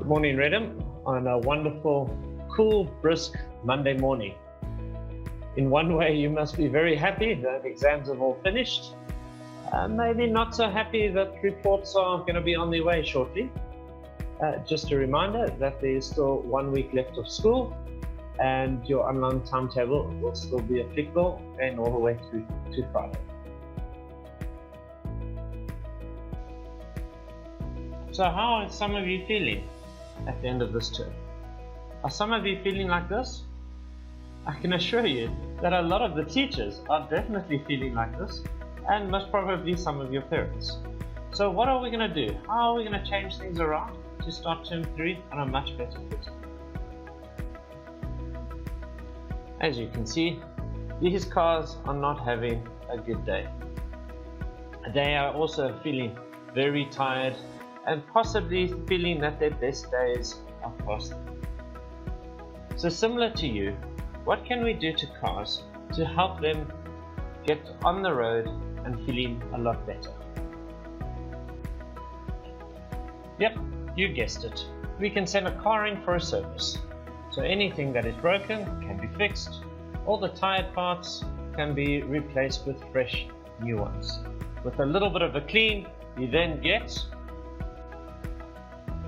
morning, Reddam, on a wonderful, cool, brisk Monday morning. In one way, you must be very happy that exams have all finished. Maybe not so happy that reports are going to be on their way shortly. Just a reminder that there is still 1 week left of school and your online timetable will still be applicable and all the way through to Friday. So how are some of you feeling at the end of this term? Are some of you feeling like this? I can assure you that a lot of the teachers are definitely feeling like this, and most probably some of your parents. So what are we going to do? How are we going to change things around to start term 3 on a much better footing? As you can see, these cars are not having a good day. They are also feeling very tired and possibly feeling that their best days are past them. So similar to you, what can we do to cars to help them get on the road and feeling a lot better? Yep, you guessed it. We can send a car in for a service. So anything that is broken can be fixed. All the tired parts can be replaced with fresh new ones. With a little bit of a clean, you then get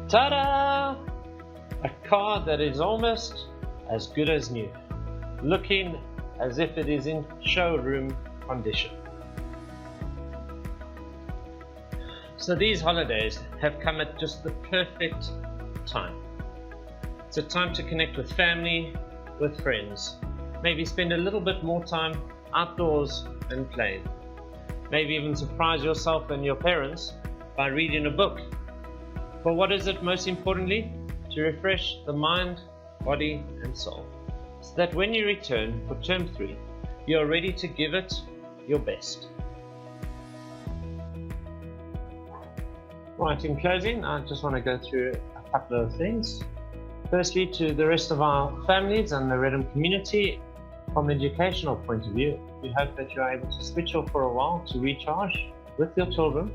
ta-da! A car that is almost as good as new, looking as if it is in showroom condition. So these holidays have come at just the perfect time. It's a time to connect with family, with friends, maybe spend a little bit more time outdoors and playing. Maybe even surprise yourself and your parents by reading a book. But what is it most importantly? To refresh the mind, body and soul, so that when you return for term 3, you are ready to give it your best. Right, in closing, I just want to go through a couple of things. Firstly, to the rest of our families and the Reddam community, from an educational point of view, we hope that you are able to switch off for a while to recharge with your children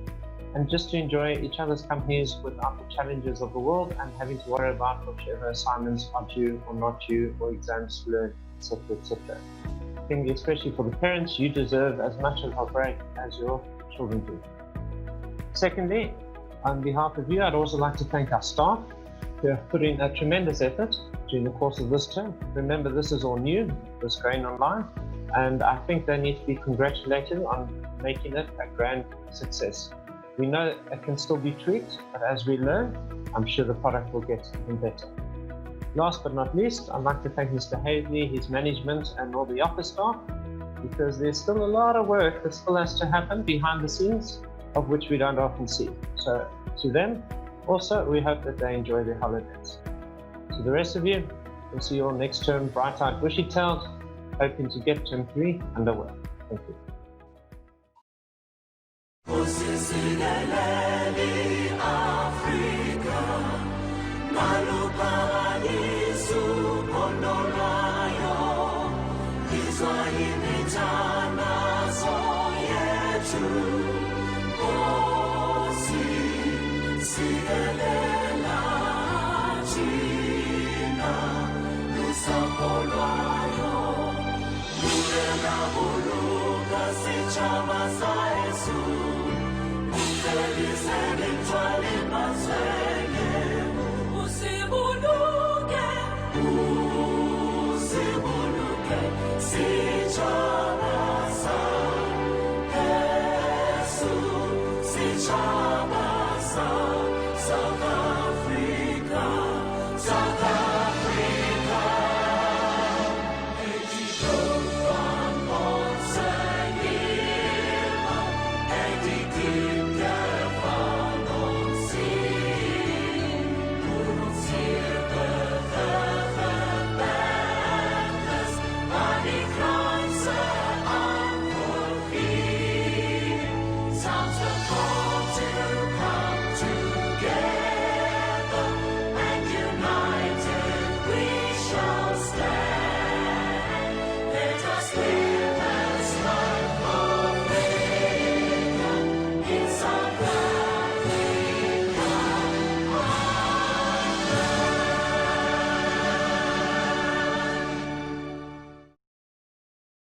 and just to enjoy each other's companies without the challenges of the world and having to worry about whichever assignments are due or not due or exams to learn, etc. etc. I think especially for the parents, you deserve as much of a break as your children do. Secondly, on behalf of you, I'd also like to thank our staff who have put in a tremendous effort during the course of this term. Remember, this is all new, this going online, and I think they need to be congratulated on making it a grand success. We know it can still be tweaked, but as we learn, I'm sure the product will get even better. Last but not least, I'd like to thank Mr. Haley, his management, and all the office staff, because there's still a lot of work that still has to happen behind the scenes, of which we don't often see. So to them, also, we hope that they enjoy their holidays. To the rest of you, we'll see you all next term, bright-eyed, bushy-tailed, hoping to get term 3 underway. Thank you. Chama sa Yesu, Mungeli se